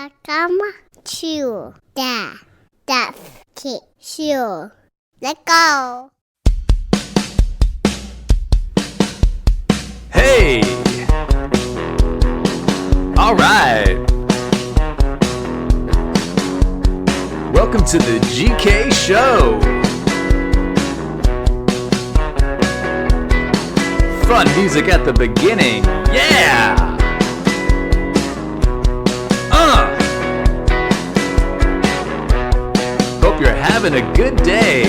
Welcome to the Duff Kid Show. Let's go. Hey! All right. Welcome to the GK Show. Fun music at the beginning. Yeah! Hope you're having a good day.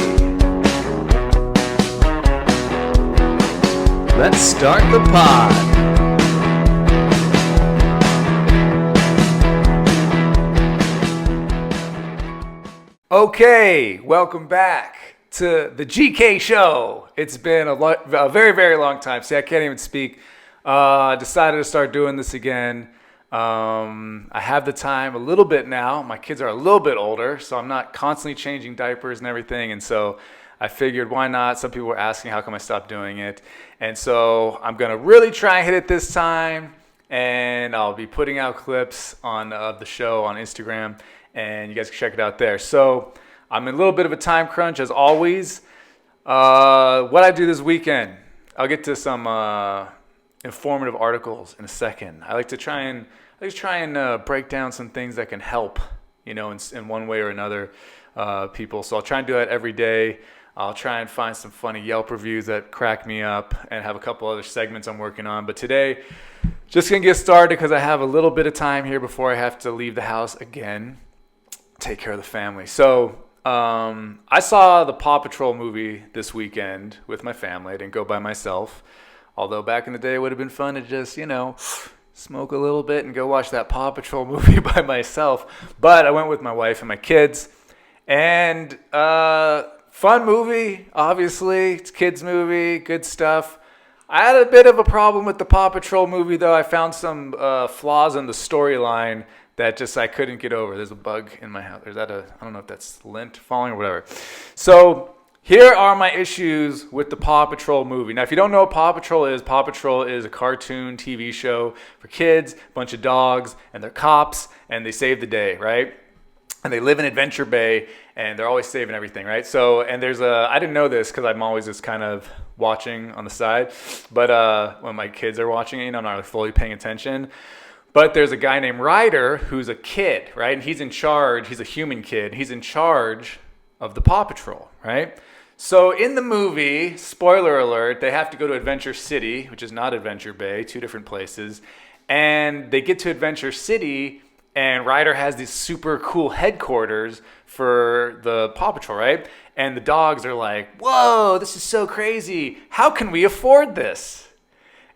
Let's start the pod. Okay, welcome back to the GK Show. It's been a very, very long time. See, I can't even speak. Decided to start doing this again. I have the time a little bit now. My kids are a little bit older, so I'm not constantly changing diapers and everything. And so I figured, why not? Some people were asking, how come I stopped doing it? And so I'm going to really try and hit it this time. And I'll be putting out clips of the show on Instagram. And you guys can check it out there. So I'm in a little bit of a time crunch, as always. What I do this weekend, I'll get to some informative articles in a second. I like to try and break down some things that can help, in one way or another, people. So I'll try and do that every day. I'll try and find some funny Yelp reviews that crack me up and have a couple other segments I'm working on. But today, just going to get started because I have a little bit of time here before I have to leave the house again, take care of the family. So I saw the Paw Patrol movie this weekend with my family. I didn't go by myself. Although back in the day, it would have been fun to just, smoke a little bit and go watch that Paw Patrol movie by myself. But I went with my wife and my kids. And fun movie, obviously. It's a kids' movie, good stuff. I had a bit of a problem with the Paw Patrol movie, though. I found some flaws in the storyline that just I couldn't get over. There's a bug in my house. I don't know if that's lint falling or whatever. So here are my issues with the Paw Patrol movie. Now, if you don't know what Paw Patrol is a cartoon TV show for kids, a bunch of dogs, and they're cops, and they save the day, right? And they live in Adventure Bay, and they're always saving everything, right? So, and I didn't know this because I'm always just kind of watching on the side, but when my kids are watching it, I'm not really fully paying attention. But there's a guy named Ryder who's a kid, right? And he's in charge. He's a human kid. He's in charge of the Paw Patrol, right? So in the movie, spoiler alert, they have to go to Adventure City, which is not Adventure Bay, two different places. And they get to Adventure City, and Ryder has these super cool headquarters for the Paw Patrol, right? And the dogs are like, whoa, this is so crazy. How can we afford this?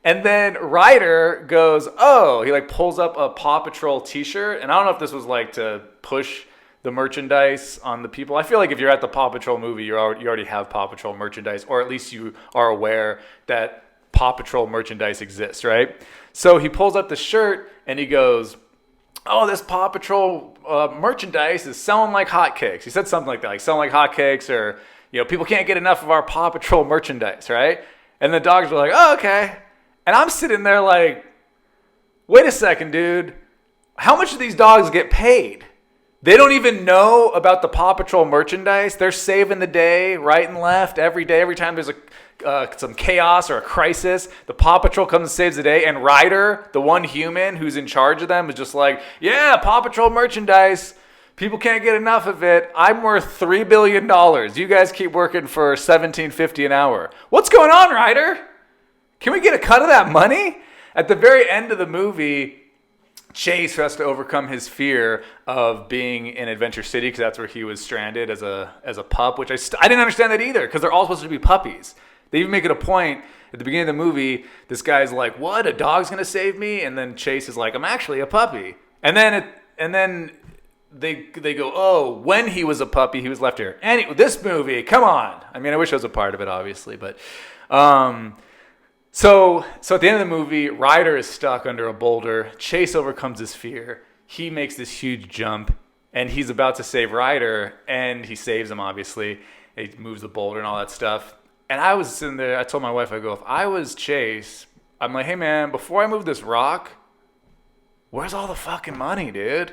And then Ryder goes, he pulls up a Paw Patrol t-shirt. And I don't know if this was to push the merchandise on the people. I feel like if you're at the Paw Patrol movie, you already have Paw Patrol merchandise, or at least you are aware that Paw Patrol merchandise exists, right? So he pulls up the shirt and he goes, this Paw Patrol merchandise is selling like hotcakes. He said something like that, like selling like hotcakes, or people can't get enough of our Paw Patrol merchandise, right? And the dogs are like, okay. And I'm sitting there like, wait a second, dude. How much do these dogs get paid? They don't even know about the Paw Patrol merchandise. They're saving the day right and left every day. Every time there's some chaos or a crisis, the Paw Patrol comes and saves the day. And Ryder, the one human who's in charge of them, is just like, yeah, Paw Patrol merchandise. People can't get enough of it. I'm worth $3 billion. You guys keep working for $17.50 an hour. What's going on, Ryder? Can we get a cut of that money? At the very end of the movie, Chase has to overcome his fear of being in Adventure City because that's where he was stranded as a pup, which I didn't understand that either because they're all supposed to be puppies. They even make it a point at the beginning of the movie. This guy's like, "What? A dog's gonna save me?" And then Chase is like, "I'm actually a puppy." And then they go, when he was a puppy, he was left here. This movie, come on. I mean, I wish I was a part of it, obviously, but. So at the end of the movie, Ryder is stuck under a boulder. Chase overcomes his fear. He makes this huge jump, and he's about to save Ryder, and he saves him, obviously. He moves the boulder and all that stuff. And I was sitting there, I told my wife, if I was Chase, I'm like, hey, man, before I move this rock, where's all the fucking money, dude?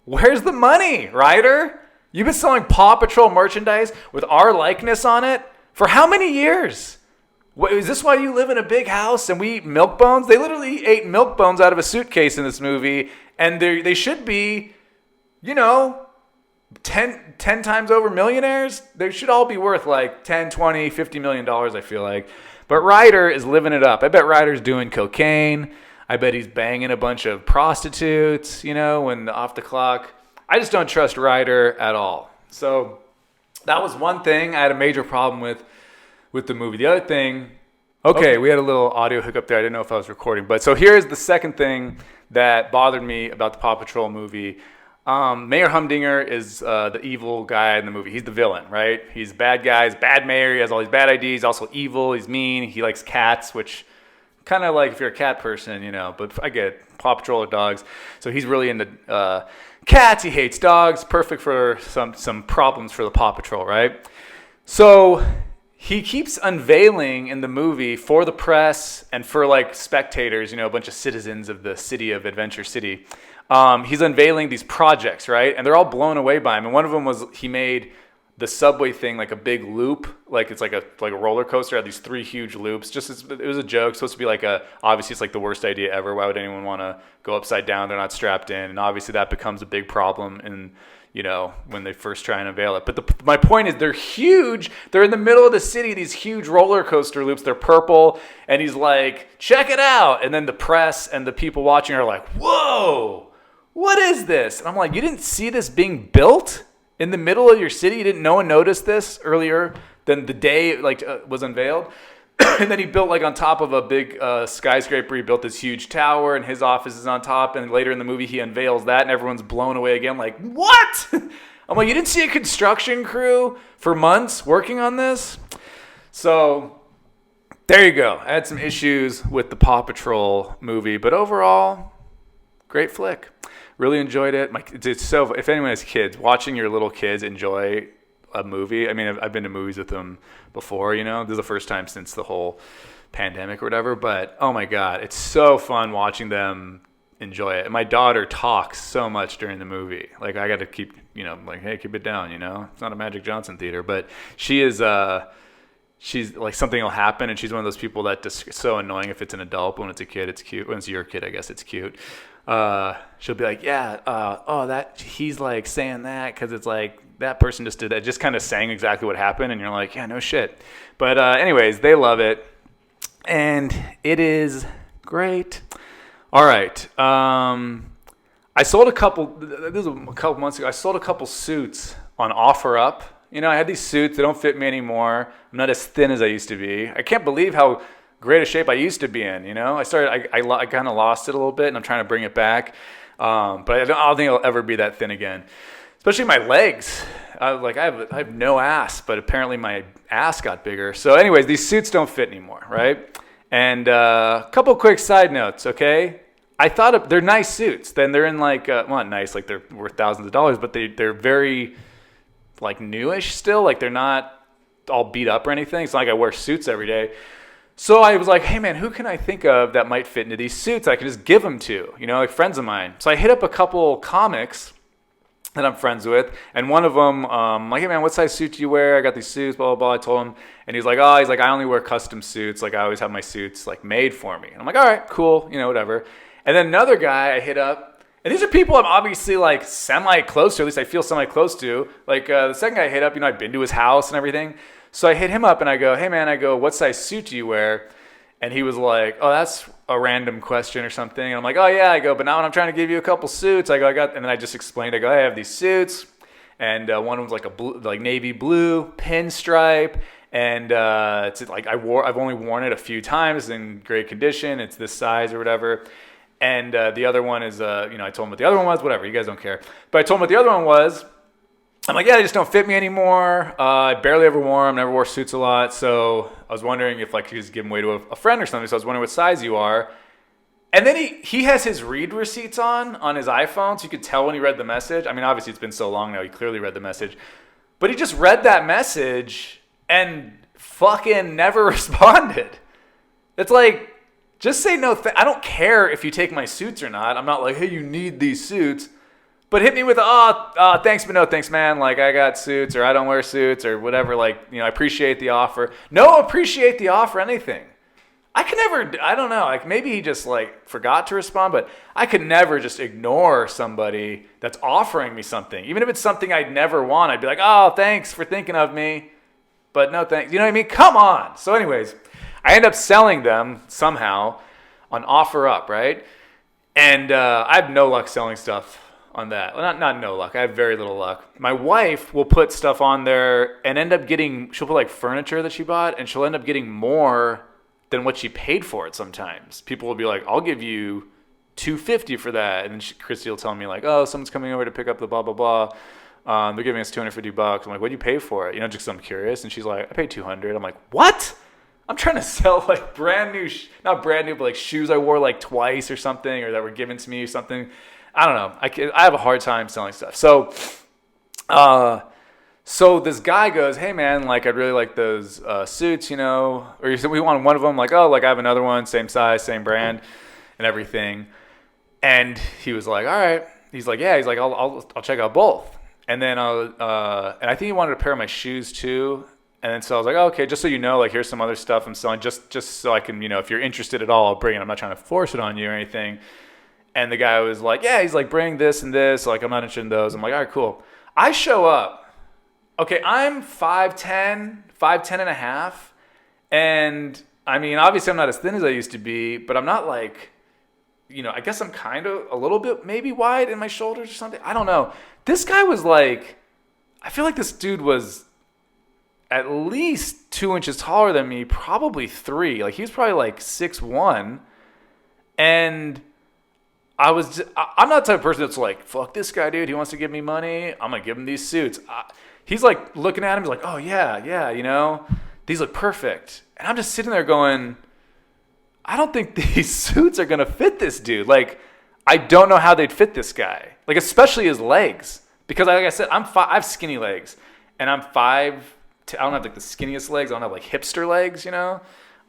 Where's the money, Ryder? You've been selling Paw Patrol merchandise with our likeness on it for how many years? Is this why you live in a big house and we eat milk bones? They literally ate milk bones out of a suitcase in this movie, and they should be, 10 times over millionaires. They should all be worth like 10, 20, $50 million, I feel like. But Ryder is living it up. I bet Ryder's doing cocaine. I bet he's banging a bunch of prostitutes, when off the clock. I just don't trust Ryder at all. So that was one thing I had a major problem with the movie. The other thing, okay, we had a little audio hiccup there. I didn't know if I was recording. But so here's the second thing that bothered me about the Paw Patrol movie. Mayor Humdinger is the evil guy in the movie. He's the villain, right? He's a bad guy. He's a bad mayor. He has all these bad ideas. He's also evil. He's mean. He likes cats, which kind of like if you're a cat person, but I get it. Paw Patrol are dogs. So he's really into cats. He hates dogs. Perfect for some problems for the Paw Patrol, right? So he keeps unveiling in the movie for the press and for like spectators, a bunch of citizens of the city of Adventure City. He's unveiling these projects, right? And they're all blown away by him. And one of them was he made the subway thing like a big loop, like it's like a roller coaster. It had these 3 huge loops. It was a joke. It's supposed to be obviously it's like the worst idea ever. Why would anyone want to go upside down? They're not strapped in. And obviously that becomes a big problem in when they first try and unveil it. But my point is they're huge. They're in the middle of the city, these huge roller coaster loops. They're purple. And he's like, check it out. And then the press and the people watching are like, whoa, what is this? And I'm like, you didn't see this being built in the middle of your city? No one noticed this earlier than the day it was unveiled? And then he built on top of a big skyscraper. He built this huge tower, and his office is on top. And later in the movie, he unveils that, and everyone's blown away again. Like, what? I'm like, you didn't see a construction crew for months working on this? So there you go. I had some issues with the Paw Patrol movie, but overall, great flick. Really enjoyed it. It's so. If anyone has kids, watching your little kids enjoy a movie. I mean, I've been to movies with them before, This is the first time since the whole pandemic or whatever. But, oh, my God, it's so fun watching them enjoy it. And my daughter talks so much during the movie. I got to keep, hey, keep it down, It's not a Magic Johnson theater. But she is, she's like something will happen. And she's one of those people that just so annoying if it's an adult. But when it's a kid, it's cute. When it's your kid, I guess it's cute. She'll be like, that he's like saying that because it's like that person just did that, just kind of saying exactly what happened, and you're like, yeah, no shit. But anyways, they love it, and it is great. All right, I sold a couple. This was a couple months ago. I sold a couple suits on OfferUp. I had these suits. They don't fit me anymore. I'm not as thin as I used to be. I can't believe how great a shape I used to be in, I kind of lost it a little bit, and I'm trying to bring it back. But I don't think I'll ever be that thin again. Especially my legs. I have no ass, but apparently my ass got bigger. So anyways, these suits don't fit anymore, right? And a couple quick side notes, okay? I thought they're nice suits. Then they're in not nice, they're worth thousands of dollars, but they're very newish still. They're not all beat up or anything. It's not like I wear suits every day. So I was like, hey, man, who can I think of that might fit into these suits I can just give them to, friends of mine. So I hit up a couple comics that I'm friends with, and one of them, like, hey, man, what size suit do you wear? I got these suits, blah, blah, blah. I told him, and he's like, I only wear custom suits. I always have my suits, made for me. And I'm like, all right, cool, whatever. And then another guy I hit up, and these are people I'm obviously, semi-close to, at least I feel semi-close to. The second guy I hit up, I've been to his house and everything. So I hit him up and I go, hey, man, what size suit do you wear? And he was like, oh, that's a random question or something. And I'm like, oh, yeah. I go, but now when I'm trying to give you a couple suits, and then I just explained, I have these suits. And one of them's a blue, navy blue pinstripe. And it's I've only worn it a few times in great condition. It's this size or whatever. And the other one is, I told him what the other one was, whatever. You guys don't care. But I told him what the other one was. I'm like, yeah, they just don't fit me anymore. I barely ever wore them, never wore suits a lot. So I was wondering if you could just give them away to a friend or something. So I was wondering what size you are. And then he has his read receipts on his iPhone, so you could tell when he read the message. I mean, obviously it's been so long now, he clearly read the message. But he just read that message and fucking never responded. It's like, just say no. I don't care if you take my suits or not. I'm not like, hey, you need these suits. But hit me with thanks, but no thanks, man. Like, I got suits, or I don't wear suits, or whatever. Like, I appreciate the offer. No, appreciate the offer, anything. I don't know. Like, maybe he just, like, forgot to respond, but I could never just ignore somebody that's offering me something. Even if it's something I'd never want, I'd be like, oh, thanks for thinking of me. But no thanks. You know what I mean? Come on. So anyways, I end up selling them somehow on OfferUp, right? And I have no luck selling stuff on that. Well, not no luck. I have very little luck. My wife will put stuff on there and end up getting, she'll put like furniture that she bought, and she'll end up getting more than what she paid for it sometimes. People will be like, I'll give you $250 for that. And then Christy will tell me like, oh, someone's coming over to pick up the blah, blah, blah. They're giving us $250. I'm like, what do you pay for it? Just because I'm curious. And she's like, I paid $200. I'm like, what? I'm trying to sell like brand new, not brand new, but like shoes I wore like twice or something, or that were given to me or something. I don't know. I have a hard time selling stuff. So this guy goes, hey man, like I'd really like those suits, or he said we want one of them. Like, oh, like I have another one, same size, same brand, and everything. And he was like, all right. He's like, yeah. He's like, I'll check out both. And then and I think he wanted a pair of my shoes too. And then so I was like, oh, okay, just so you know, like here's some other stuff I'm selling, just so I can, if you're interested at all, I'll bring it. I'm not trying to force it on you or anything. And the guy was like, yeah, he's like, bring this and this. Like, I'm not interested in those. I'm like, all right, cool. I show up. Okay, I'm 5'10", 5'10 and a half. And, I mean, obviously I'm not as thin as I used to be, but I'm not like, I guess I'm kind of a little bit maybe wide in my shoulders or something. I don't know. This guy was like, I feel like this dude was at least 2 inches taller than me, probably 3. Like, he was probably like 6'1". And I'm not the type of person that's like, fuck this guy, dude. He wants to give me money. I'm going to give him these suits. He's like looking at him. He's like, oh, yeah, these look perfect. And I'm just sitting there going, I don't think these suits are going to fit this dude. Like, I don't know how they'd fit this guy. Like, especially his legs. Because like I said, I have skinny legs. And I'm 5'10". I don't have like the skinniest legs. I don't have like hipster legs,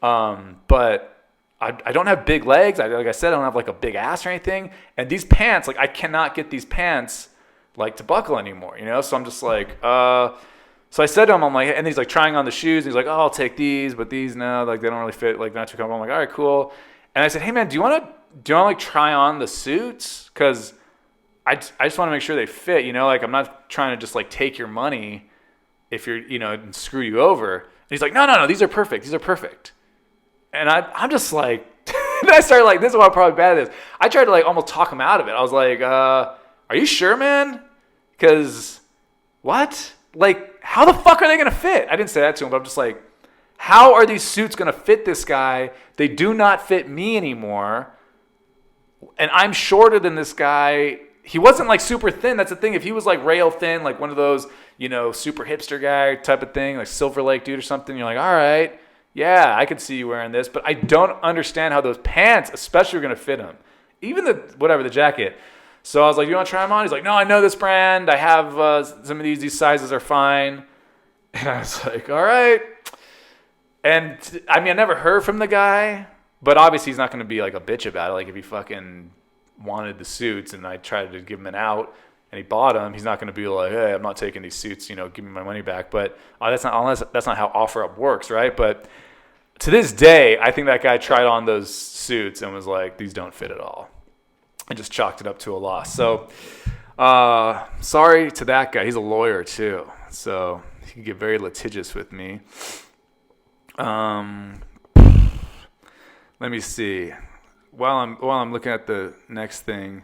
But I don't have big legs. Like I said, I don't have like a big ass or anything. And these pants, like I cannot get these pants like to buckle anymore, So I'm just like, so I said to him, I'm like, and he's like trying on the shoes. And he's like, oh, I'll take these, but these no, like they don't really fit, like not too comfortable. I'm like, all right, cool. And I said, hey man, do you want to like try on the suits? Because I just want to make sure they fit, Like I'm not trying to just like take your money if you're, and screw you over. And he's like, no, these are perfect. These are perfect. And I'm just like, and I started like, this is why I'm probably bad at this. I tried to like almost talk him out of it. I was like, are you sure, man? Because what? Like, how the fuck are they going to fit? I didn't say that to him, but I'm just like, how are these suits going to fit this guy? They do not fit me anymore. And I'm shorter than this guy. He wasn't like super thin. That's the thing. If he was like rail thin, like one of those, super hipster guy type of thing, like Silver Lake dude or something, you're like, all right, yeah, I could see you wearing this. But I don't understand how those pants especially are going to fit him. Even the jacket. So I was like, you want to try them on? He's like, no, I know this brand. I have some of these sizes are fine. And I was like, all right. And I mean, I never heard from the guy, but obviously he's not going to be like a bitch about it. Like if he fucking wanted the suits and I tried to give him an out and he bought them, he's not going to be like, hey, I'm not taking these suits, give me my money back. But that's not how OfferUp works, right? But to this day, I think that guy tried on those suits and was like, these don't fit at all. I just chalked it up to a loss. So sorry to that guy. He's a lawyer too, so he can get very litigious with me. Let me see. While I'm looking at the next thing,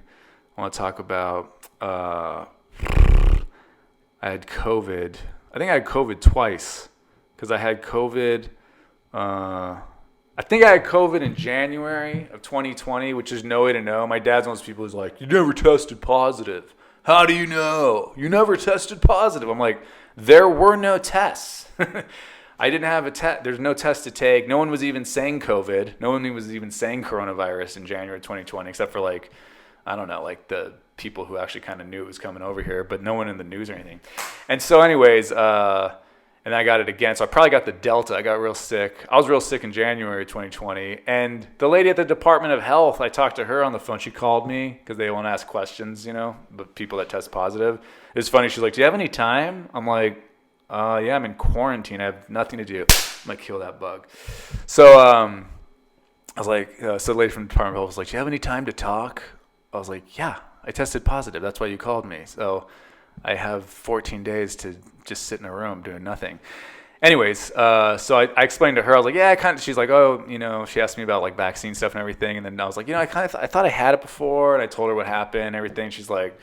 I want to talk about. I had COVID. I think I had COVID twice because I had COVID. I think I had COVID in January of 2020, which is no way to know. My dad's one of those people who's like, you never tested positive. How do you know? You never tested positive. I'm like, there were no tests. I didn't have a test. There's no test to take. No one was even saying COVID. No one was even saying coronavirus in January 2020, except for like, I don't know, like the people who actually kind of knew it was coming over here, but no one in the news or anything. And so anyways, and I got it again. So I probably got the Delta. I got real sick. I was real sick in January 2020. And the lady at the Department of Health, I talked to her on the phone. She called me because they want to ask questions, but people that test positive. It's funny. She's like, do you have any time? I'm like, yeah, I'm in quarantine. I have nothing to do. I'm going to kill that bug. So I was like, so the lady from the Department of Health was like, do you have any time to talk? I was like, yeah, I tested positive. That's why you called me. So I have 14 days to just sit in a room doing nothing. Anyways, so I explained to her, I was like, yeah, she's like, oh, she asked me about like vaccine stuff and everything. And then I was like, I thought I had it before. And I told her what happened and everything. She's like,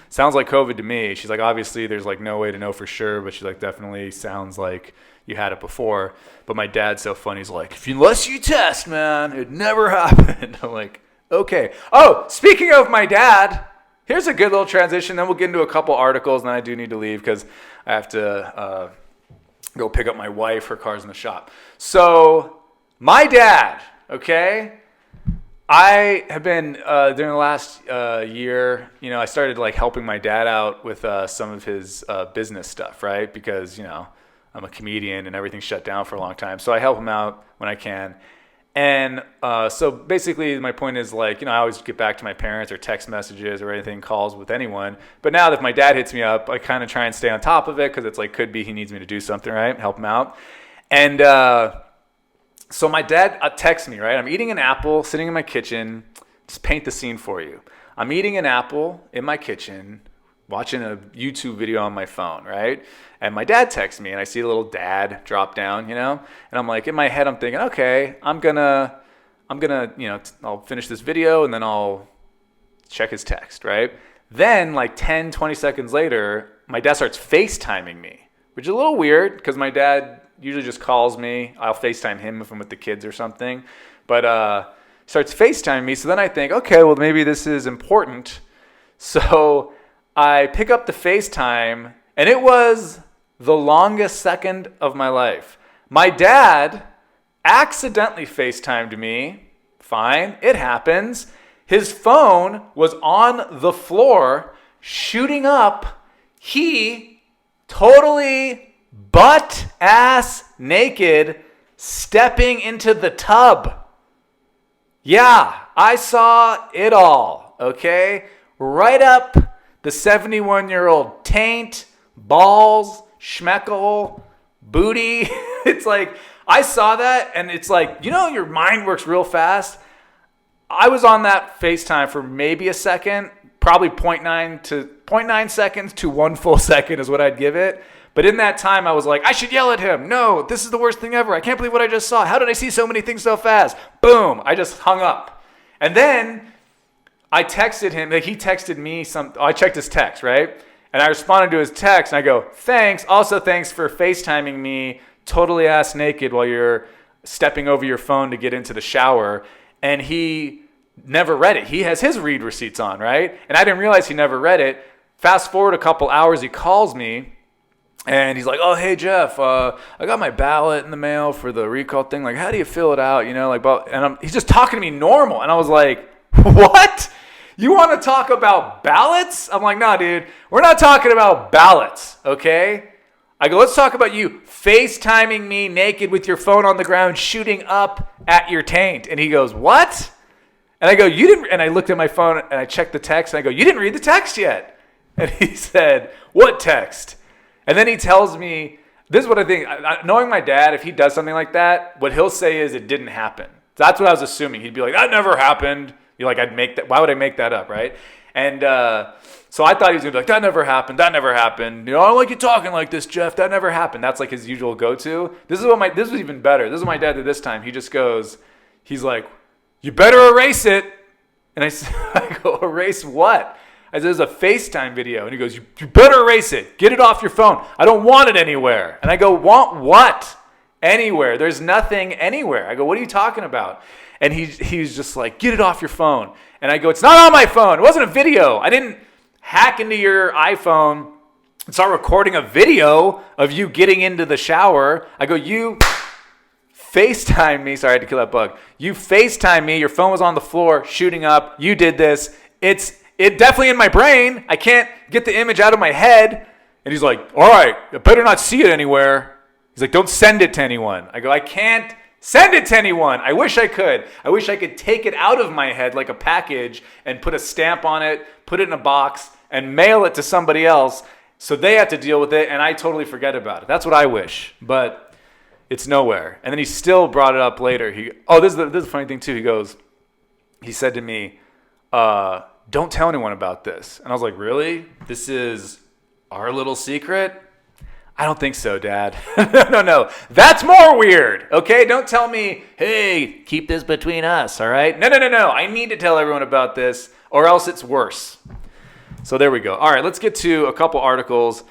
sounds like COVID to me. She's like, obviously there's like no way to know for sure, but she's like, definitely sounds like you had it before. But my dad's so funny. He's like, unless you test, man, it never happened. I'm like, okay. Oh, speaking of my dad, here's a good little transition. Then we'll get into a couple articles, and then I do need to leave because I have to go pick up my wife. Her car's in the shop. So my dad, okay, I have been during the last year, I started like helping my dad out with some of his business stuff, right? Because, I'm a comedian and everything's shut down for a long time. So I help him out when I can. And so basically my point is like, I always get back to my parents or text messages or anything, calls with anyone. But now that if my dad hits me up, I kind of try and stay on top of it because it's like, could be he needs me to do something, right? Help him out. And so my dad texts me, right? I'm eating an apple, sitting in my kitchen. Just paint the scene for you. I'm eating an apple in my kitchen, watching a YouTube video on my phone, right? And my dad texts me, and I see a little dad drop down, and I'm like, in my head, I'm thinking, okay, I'm gonna, I'll finish this video, and then I'll check his text, right? Then, like 10, 20 seconds later, my dad starts FaceTiming me, which is a little weird, because my dad usually just calls me. I'll FaceTime him if I'm with the kids or something, but starts FaceTiming me, so then I think, okay, well, maybe this is important. So I pick up the FaceTime, and it was the longest second of my life. My dad accidentally FaceTimed me. Fine, it happens. His phone was on the floor, shooting up. He totally butt-ass naked, stepping into the tub. Yeah, I saw it all, okay? Right up the 71-year-old taint, balls, schmeckle, booty. It's like, I saw that, and it's like, your mind works real fast. I was on that FaceTime for maybe a second, probably 0.9 seconds to 1 full second is what I'd give it. But in that time, I was like, I should yell at him. No, this is the worst thing ever. I can't believe what I just saw. How did I see so many things so fast? Boom, I just hung up. And then I texted him, like he texted me I checked his text, right? And I responded to his text, and I go, thanks. Also, thanks for FaceTiming me totally ass naked while you're stepping over your phone to get into the shower. And he never read it. He has his read receipts on, right? And I didn't realize he never read it. Fast forward a couple hours, he calls me, and he's like, oh, hey, Geoff, I got my ballot in the mail for the recall thing. Like, how do you fill it out? He's just talking to me normal. And I was like, what? You want to talk about ballots? I'm like, nah, dude, we're not talking about ballots, okay? I go, let's talk about you FaceTiming me naked with your phone on the ground, shooting up at your taint. And he goes, what? And I go, you didn't, and I looked at my phone and I checked the text and I go, you didn't read the text yet. And he said, what text? And then he tells me, this is what I think, knowing my dad, if he does something like that, what he'll say is it didn't happen. That's what I was assuming. He'd be like, that never happened. You're like, I'd make that. Why would I make that up, right? And so I thought he was gonna be like, that never happened. That never happened. I don't like you talking like this, Geoff. That never happened. That's like his usual go-to. This was even better. This is what my dad did this time. He just goes, he's like, you better erase it. And I go, erase what? I said, there's a FaceTime video. And he goes, you better erase it. Get it off your phone. I don't want it anywhere. And I go, want what? Anywhere. There's nothing anywhere. I go, what are you talking about? And he's just like, get it off your phone. And I go, it's not on my phone. It wasn't a video. I didn't hack into your iPhone and start recording a video of you getting into the shower. I go, you FaceTime me. Sorry, I had to kill that bug. You FaceTime me. Your phone was on the floor shooting up. You did this. It's definitely in my brain. I can't get the image out of my head. And he's like, all right, I better not see it anywhere. He's like, don't send it to anyone. I go, I can't send it to anyone. I wish I could. I wish I could take it out of my head like a package and put a stamp on it, put it in a box, and mail it to somebody else so they have to deal with it and I totally forget about it. That's what I wish, but it's nowhere. And then he still brought it up later. This is the funny thing too. He said to me, don't tell anyone about this. And I was like, really? This is our little secret? I don't think so, Dad. No. That's more weird, okay? Don't tell me, hey, keep this between us, all right? No. I need to tell everyone about this or else it's worse. So there we go. All right, let's get to a couple articles.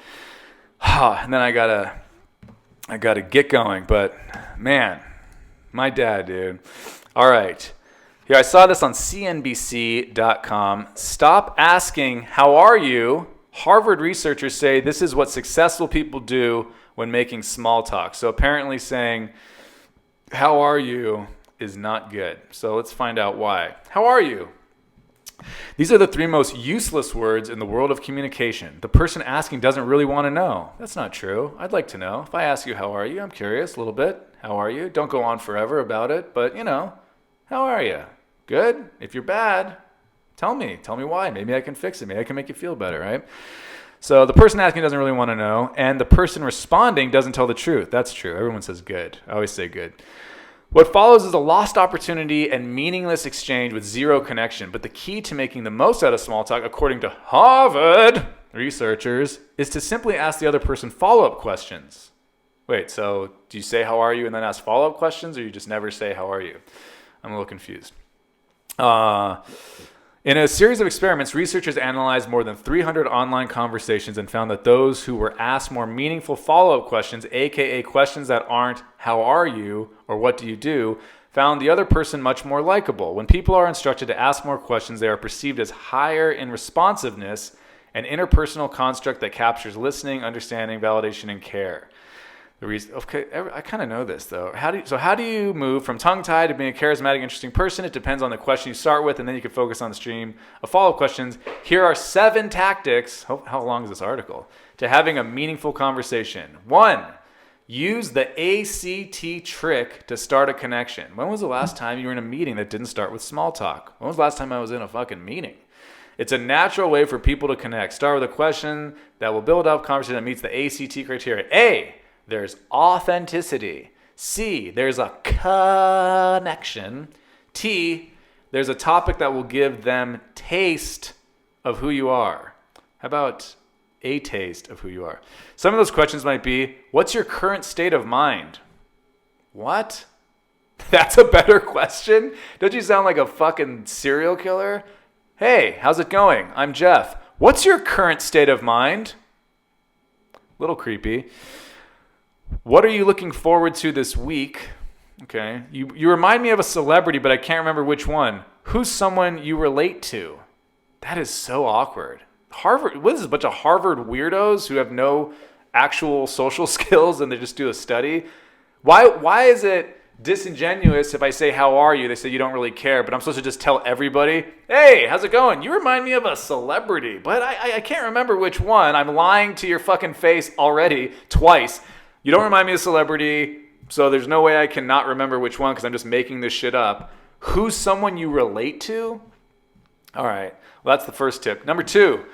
And then I gotta get going. But, man, my dad, dude. All right. Here, I saw this on CNBC.com. Stop asking, how are you? Harvard researchers say this is what successful people do when making small talk. So apparently saying, how are you, is not good. So let's find out why. How are you? These are the 3 most useless words in the world of communication. The person asking doesn't really want to know. That's not true. I'd like to know. If I ask you, how are you? I'm curious a little bit. How are you? Don't go on forever about it, but how are you? Good? If you're bad, tell me why. Maybe I can fix it. Maybe I can make you feel better, right? So the person asking doesn't really want to know, and the person responding doesn't tell the truth. That's true. Everyone says good. I always say good. What follows is a lost opportunity and meaningless exchange with zero connection. But the key to making the most out of small talk, according to Harvard researchers, is to simply ask the other person follow-up questions. Wait, so do you say how are you and then ask follow-up questions, or you just never say how are you? I'm a little confused. In a series of experiments, researchers analyzed more than 300 online conversations and found that those who were asked more meaningful follow-up questions, aka questions that aren't how are you or what do you do, found the other person much more likable. When people are instructed to ask more questions, they are perceived as higher in responsiveness, an interpersonal construct that captures listening, understanding, validation, and care. I kind of know this though. How do you move from tongue-tied to being a charismatic, interesting person? It depends on the question you start with, and then you can focus on the stream of follow-up questions. Here are 7 tactics. How long is this article? To having a meaningful conversation. 1, use the ACT trick to start a connection. When was the last time you were in a meeting that didn't start with small talk? When was the last time I was in a fucking meeting? It's a natural way for people to connect. Start with a question that will build up conversation that meets the ACT criteria. A, there's authenticity. C, there's a connection. T, there's a topic that will give them taste of who you are. How about a taste of who you are? Some of those questions might be, what's your current state of mind? What? That's a better question? Don't you sound like a fucking serial killer? Hey, how's it going? I'm Geoff. What's your current state of mind? Little creepy. What are you looking forward to this week? Okay. You remind me of a celebrity, but I can't remember which one. Who's someone you relate to? That is so awkward. Harvard, what is this, a bunch of Harvard weirdos who have no actual social skills and they just do a study? Why is it disingenuous if I say, how are you? They say you don't really care, but I'm supposed to just tell everybody, hey, how's it going? You remind me of a celebrity, but I can't remember which one. I'm lying to your fucking face already twice. You don't remind me of a celebrity, so there's no way I can not remember which one because I'm just making this shit up. Who's someone you relate to? All right, well, that's the first tip. Number 2,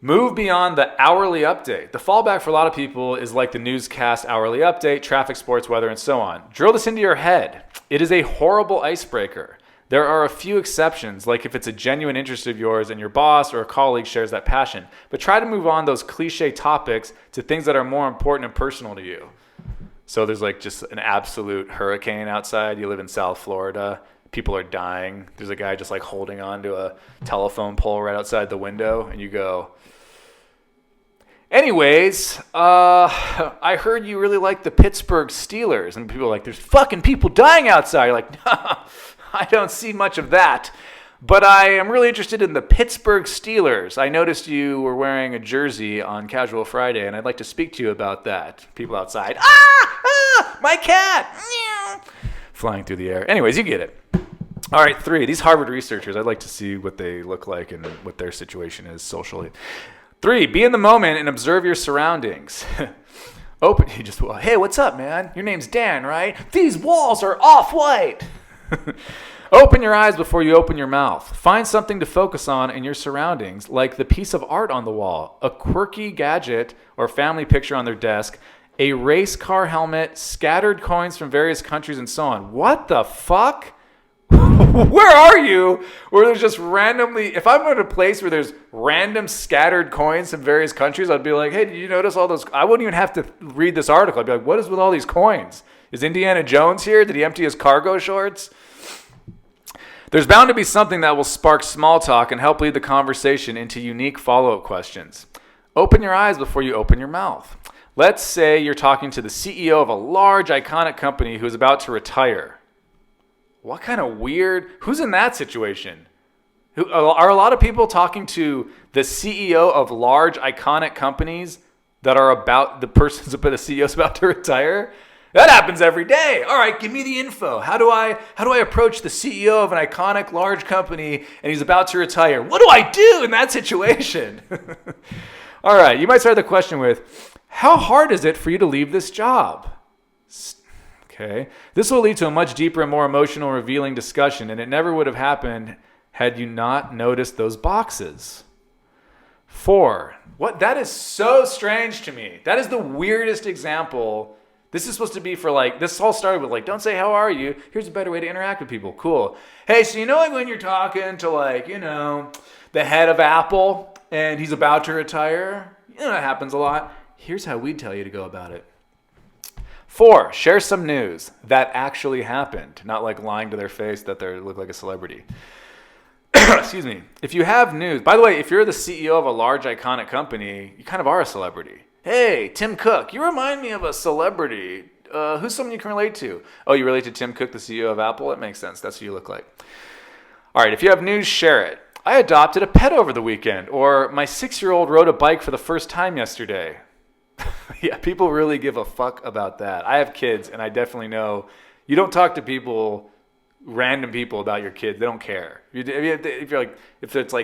move beyond the hourly update. The fallback for a lot of people is like the newscast hourly update, traffic, sports, weather, and so on. Drill this into your head. It is a horrible icebreaker. There are a few exceptions, like if it's a genuine interest of yours and your boss or a colleague shares that passion. But try to move on those cliche topics to things that are more important and personal to you. So there's like just an absolute hurricane outside. You live in South Florida. People are dying. There's a guy just like holding on to a telephone pole right outside the window. And you go, anyways, I heard you really like the Pittsburgh Steelers. And people are like, there's fucking people dying outside. You're like, nah, I don't see much of that. But I am really interested in the Pittsburgh Steelers. I noticed you were wearing a jersey on Casual Friday, and I'd like to speak to you about that. People outside, my cat, flying through the air. Anyways, you get it. All right, 3, these Harvard researchers, I'd like to see what they look like and what their situation is socially. 3, be in the moment and observe your surroundings. Hey, what's up, man? Your name's Dan, right? These walls are off-white. Open your eyes before you open your mouth. Find something to focus on in your surroundings, like the piece of art on the wall, a quirky gadget or family picture on their desk, a race car helmet, scattered coins from various countries, and so on. What the fuck? Where are you? Where there's just randomly, if I'm at a place where there's random scattered coins from various countries, I'd be like, hey, did you notice all those? I wouldn't even have to read this article. I'd be like, what is with all these coins? Is Indiana Jones here? Did he empty his cargo shorts? There's bound to be something that will spark small talk and help lead the conversation into unique follow-up questions. Open your eyes before you open your mouth. Let's say you're talking to the CEO of a large, iconic company who's about to retire. What kind of weird... Who's in that situation? Are a lot of people talking to the CEO of large, iconic companies that are about... The CEO's about to retire? That happens every day. All right, give me the info. How do I approach the CEO of an iconic large company and he's about to retire? What do I do in that situation? All right, you might start the question with, how hard is it for you to leave this job? Okay. This will lead to a much deeper and more emotional, revealing discussion, and it never would have happened had you not noticed those boxes. 4. What? That is so strange to me. That is the weirdest example. This is supposed to be for this all started with don't say how are you. Here's a better way to interact with people. Cool. Hey, so when you're talking to the head of Apple and he's about to retire, that happens a lot. Here's how we'd tell you to go about it. 4, share some news that actually happened, not lying to their face that they look like a celebrity. Excuse me. If you have news, by the way, if you're the CEO of a large iconic company, you kind of are a celebrity. Hey, Tim Cook, you remind me of a celebrity. Who's someone you can relate to? Oh, you relate to Tim Cook, the CEO of Apple? That makes sense. That's what you look like. All right, if you have news, share it. I adopted a pet over the weekend, or my 6-year-old rode a bike for the first time yesterday. Yeah, people really give a fuck about that. I have kids, and I definitely know you don't talk to random people about your kids. They don't care. If it's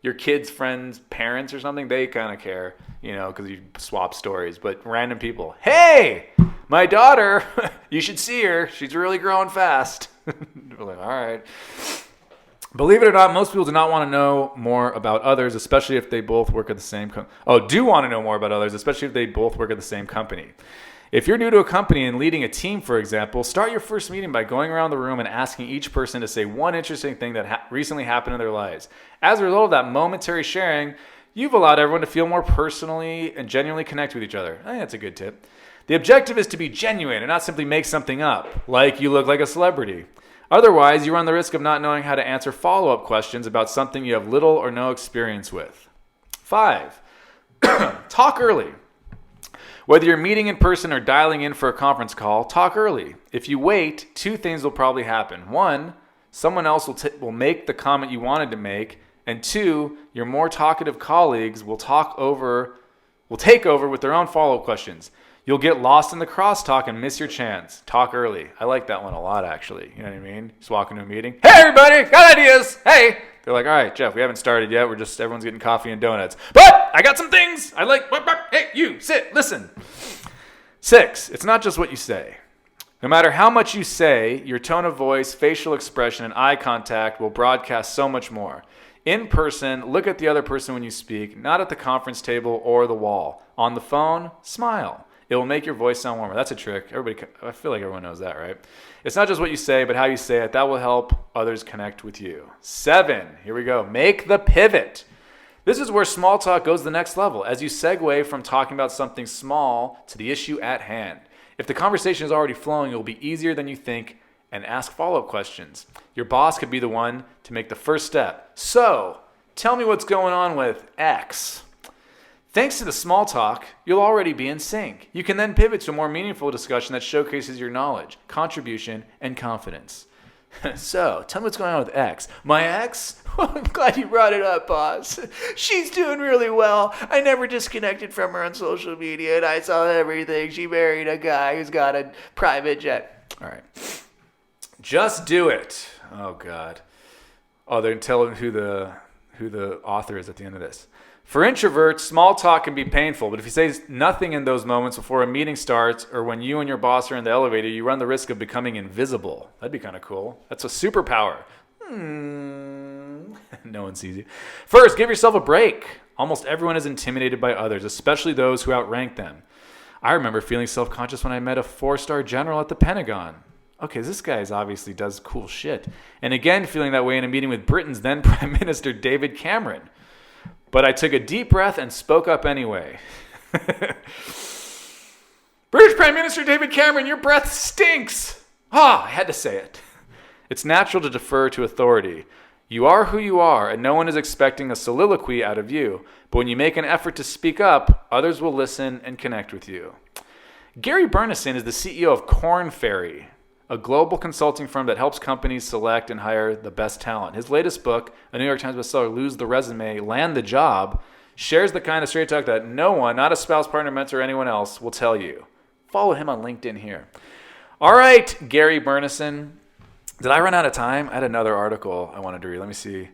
your kids' friends' parents or something, they kind of care, because you swap stories. But random people, hey, my daughter, you should see her. She's really growing fast. We're like, all right. Believe it or not, most people do not want to know more about others, especially if they both work at the same company. Do want to know more about others, especially if they both work at the same company. If you're new to a company and leading a team, for example, start your first meeting by going around the room and asking each person to say one interesting thing that recently happened in their lives. As a result of that momentary sharing, you've allowed everyone to feel more personally and genuinely connect with each other. I think that's a good tip. The objective is to be genuine and not simply make something up, like you look like a celebrity. Otherwise, you run the risk of not knowing how to answer follow-up questions about something you have little or no experience with. 5, talk early. Whether you're meeting in person or dialing in for a conference call, talk early. If you wait, 2 things will probably happen. 1, someone else will make the comment you wanted to make, and 2, your more talkative colleagues will take over with their own follow-up questions. You'll get lost in the crosstalk and miss your chance. Talk early. I like that one a lot, actually. You know what I mean? Just walk into a meeting. Hey, everybody, got ideas. Hey. They're like, all right, Geoff, we haven't started yet. Everyone's getting coffee and donuts. But I got some things. Hey, you, sit, listen. 6, it's not just what you say. No matter how much you say, your tone of voice, facial expression, and eye contact will broadcast so much more. In person, look at the other person when you speak, not at the conference table or the wall. On the phone, smile. It will make your voice sound warmer. That's a trick. I feel like everyone knows that, right? It's not just what you say, but how you say it. That will help others connect with you. 7, here we go. Make the pivot. This is where small talk goes to the next level, as you segue from talking about something small to the issue at hand. If the conversation is already flowing, it will be easier than you think, and ask follow-up questions. Your boss could be the one to make the first step. So, tell me what's going on with X. Thanks to the small talk, you'll already be in sync. You can then pivot to a more meaningful discussion that showcases your knowledge, contribution, and confidence. So, tell me what's going on with X. My ex? I'm glad you brought it up, boss. She's doing really well. I never disconnected from her on social media, and I saw everything. She married a guy who's got a private jet. All right. Just do it. Oh, God. Oh, they're telling who the author is at the end of this. For introverts, small talk can be painful, but if you say nothing in those moments before a meeting starts or when you and your boss are in the elevator, you run the risk of becoming invisible. That'd be kind of cool. That's a superpower. No one sees you. First, give yourself a break. Almost everyone is intimidated by others, especially those who outrank them. I remember feeling self-conscious when I met a 4-star general at the Pentagon. Okay, this guy obviously does cool shit. And again, feeling that way in a meeting with Britain's then Prime Minister David Cameron. But I took a deep breath and spoke up anyway. British Prime Minister David Cameron, your breath stinks. I had to say it. It's natural to defer to authority. You are who you are, and no one is expecting a soliloquy out of you. But when you make an effort to speak up, others will listen and connect with you. Gary Berneson is the CEO of Korn Ferry, a global consulting firm that helps companies select and hire the best talent. His latest book, a New York Times bestseller, Lose the Resume, Land the Job, shares the kind of straight talk that no one, not a spouse, partner, mentor, or anyone else, will tell you. Follow him on LinkedIn here. All right, Gary Berneson. Did I run out of time? I had another article I wanted to read. Let me see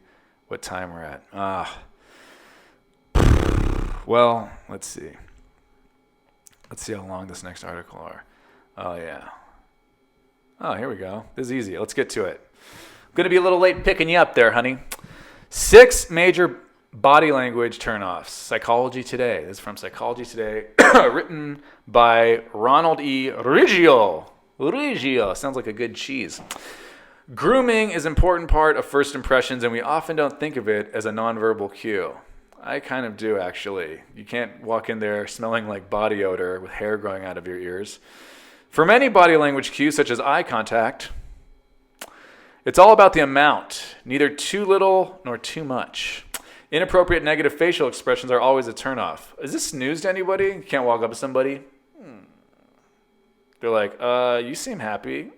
what time we're at. Well, let's see. Let's see how long this next article are. Oh, yeah. Oh, here we go. This is easy. Let's get to it. I'm going to be a little late picking you up there, honey. 6 major body language turnoffs. Psychology Today. This is from Psychology Today, written by Ronald E. Riggio. Riggio. Sounds like a good cheese. Grooming is an important part of first impressions, and we often don't think of it as a nonverbal cue. I kind of do, actually. You can't walk in there smelling like body odor with hair growing out of your ears. For many body language cues, such as eye contact, it's all about the amount, neither too little nor too much. Inappropriate negative facial expressions are always a turnoff. Is this news to anybody? You can't walk up to somebody. They're like, you seem happy.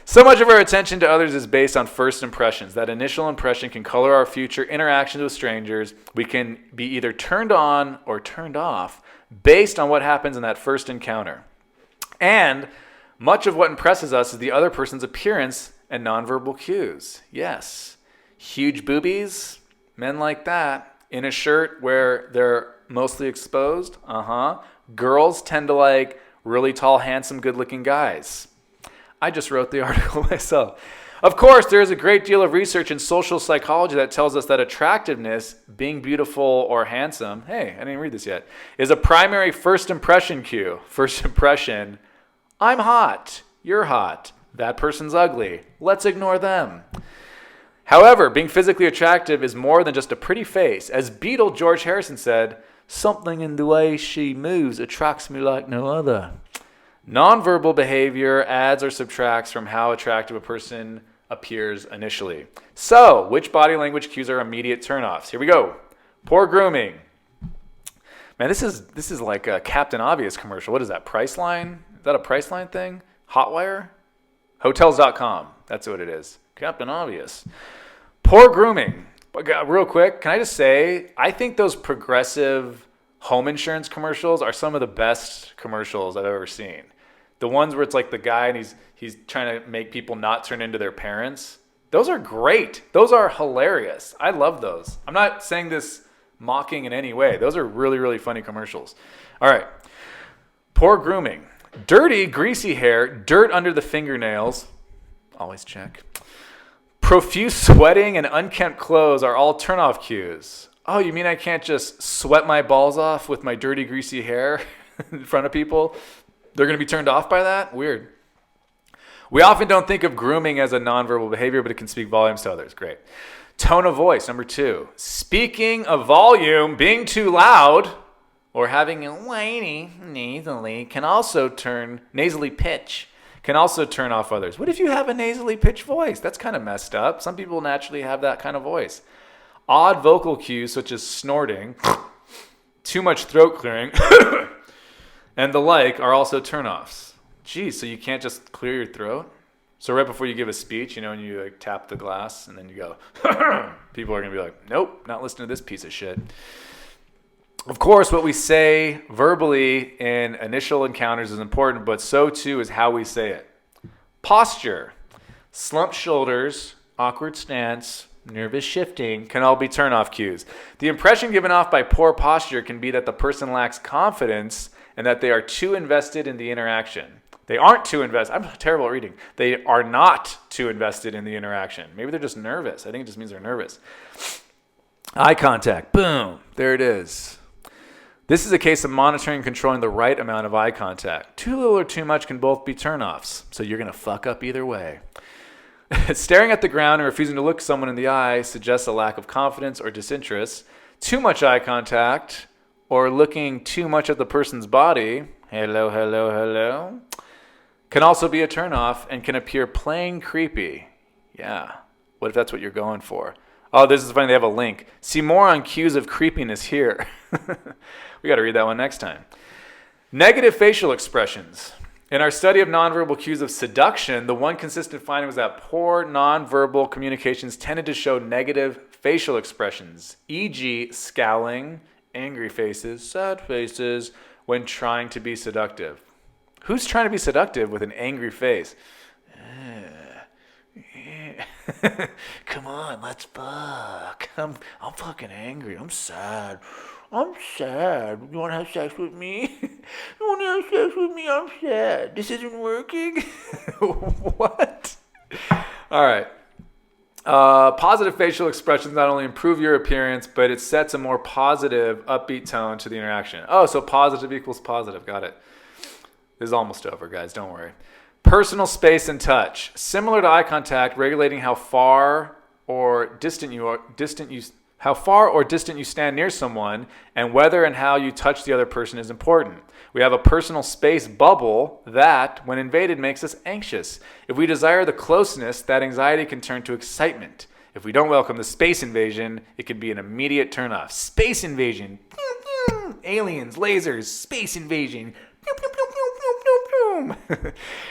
So much of our attention to others is based on first impressions. That initial impression can color our future interactions with strangers. We can be either turned on or turned off based on what happens in that first encounter. And much of what impresses us is the other person's appearance and nonverbal cues. Yes, huge boobies, men like that, in a shirt where they're mostly exposed. Girls tend to like really tall, handsome, good-looking guys. I just wrote the article myself. Of course, there is a great deal of research in social psychology that tells us that attractiveness, being beautiful or handsome, hey, I didn't read this yet, is a primary first impression cue. First impression, I'm hot, you're hot, that person's ugly, let's ignore them. However, being physically attractive is more than just a pretty face. As Beatle George Harrison said, something in the way she moves attracts me like no other. Nonverbal behavior adds or subtracts from how attractive a person appears initially. So, which body language cues are immediate turnoffs? Here we go. Poor grooming. Man, this is like a Captain Obvious commercial. What is that, Priceline? Is that a Priceline thing? Hotwire? Hotels.com. That's what it is. Captain Obvious. Poor grooming. Real quick, can I just say, I think those Progressive home insurance commercials are some of the best commercials I've ever seen. The ones where it's like the guy and he's trying to make people not turn into their parents. Those are great. Those are hilarious. I love those. I'm not saying this mocking in any way. Those are really, really funny commercials. All right. Poor grooming. Dirty, greasy hair, dirt under the fingernails. Always check. Profuse sweating and unkempt clothes are all turnoff cues. Oh, you mean I can't just sweat my balls off with my dirty, greasy hair in front of people? They're going to be turned off by that? Weird. We often don't think of grooming as a nonverbal behavior, but it can speak volumes to others. Great. Tone of voice, number 2. Speaking of volume, being too loud or having a whiny, nasally pitch can also turn off others. What if you have a nasally pitched voice? That's kind of messed up. Some people naturally have that kind of voice. Odd vocal cues such as snorting, too much throat clearing, and the like are also turnoffs. Geez, so you can't just clear your throat? So right before you give a speech, and you like tap the glass and then you go, people are going to be like, nope, not listening to this piece of shit. Of course, what we say verbally in initial encounters is important, but so too is how we say it. Posture, slumped shoulders, awkward stance, nervous shifting, can all be turn-off cues. The impression given off by poor posture can be that the person lacks confidence and that they are too invested in the interaction. They aren't too invested. I'm terrible at reading. They are not too invested in the interaction. Maybe they're just nervous. I think it just means they're nervous. Eye contact. Boom. There it is. This is a case of monitoring and controlling the right amount of eye contact. Too little or too much can both be turnoffs, so you're going to fuck up either way. Staring at the ground and refusing to look someone in the eye suggests a lack of confidence or disinterest. Too much eye contact or looking too much at the person's body, hello, hello, hello, can also be a turnoff and can appear plain creepy. Yeah, what if that's what you're going for? Oh, this is funny. They have a link. See more on cues of creepiness here. We got to read that one next time. Negative facial expressions. In our study of nonverbal cues of seduction, the one consistent finding was that poor nonverbal communications tended to show negative facial expressions, e.g., scowling, angry faces, sad faces, when trying to be seductive. Who's trying to be seductive with an angry face? Come on, let's fuck. I'm fucking angry. I'm sad. I'm sad. You want to have sex with me? You want to have sex with me? I'm sad. This isn't working? What? All right. Positive facial expressions not only improve your appearance, but it sets a more positive, upbeat tone to the interaction. Oh, so positive equals positive. Got it. This is almost over, guys. Don't worry. Personal space and touch. Similar to eye contact, regulating how far or distant you stand near someone, and whether and how you touch the other person is important. We have a personal space bubble that, when invaded, makes us anxious. If we desire the closeness, that anxiety can turn to excitement. If we don't welcome the space invasion, it can be an immediate turnoff. Space invasion. Aliens, lasers, space invasion.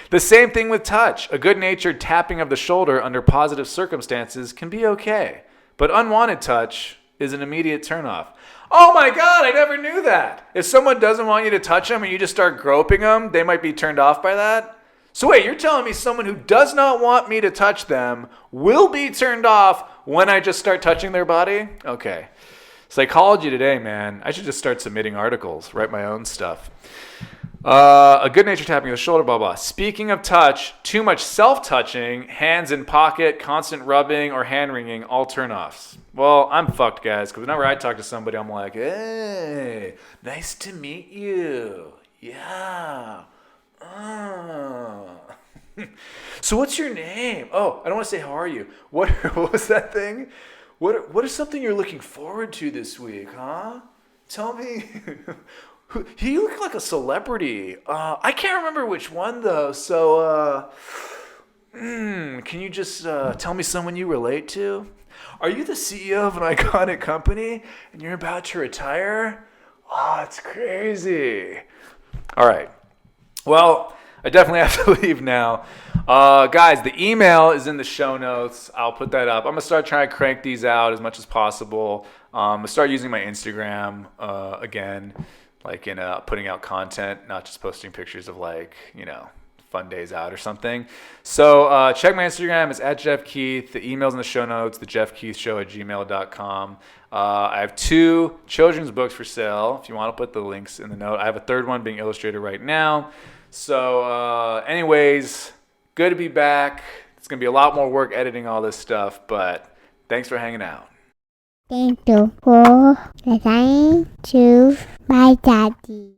The same thing with touch. A good-natured tapping of the shoulder under positive circumstances can be okay. But unwanted touch is an immediate turnoff. Oh my God, I never knew that. If someone doesn't want you to touch them and you just start groping them, they might be turned off by that? So wait, you're telling me someone who does not want me to touch them will be turned off when I just start touching their body? Okay. Psychology today, man. I should just start submitting articles, write my own stuff. A good natured tapping of the shoulder, blah, blah. Speaking of touch, too much self-touching, hands in pocket, constant rubbing, or hand-wringing, all turn-offs. Well, I'm fucked, guys, because whenever I talk to somebody, I'm like, hey, nice to meet you. Yeah. So what's your name? Oh, I don't want to say how are you. What was that thing? What is something you're looking forward to this week, huh? Tell me. You look like a celebrity. I can't remember which one, though. So, can you just tell me someone you relate to? Are you the CEO of an iconic company and you're about to retire? Oh, it's crazy. All right. Well, I definitely have to leave now. Guys, the email is in the show notes. I'll put that up. I'm going to start trying to crank these out as much as possible. I'm going to start using my Instagram again. Like in putting out content, not just posting pictures of fun days out or something. So check my Instagram. It's at Geoff Keith. The email's in the show notes, thegeoffkeithshow@gmail.com. I have 2 children's books for sale. If you want to put the links in the note. I have a 3rd one being illustrated right now. So anyways, good to be back. It's going to be a lot more work editing all this stuff, but thanks for hanging out. Thank you for listening to my daddy.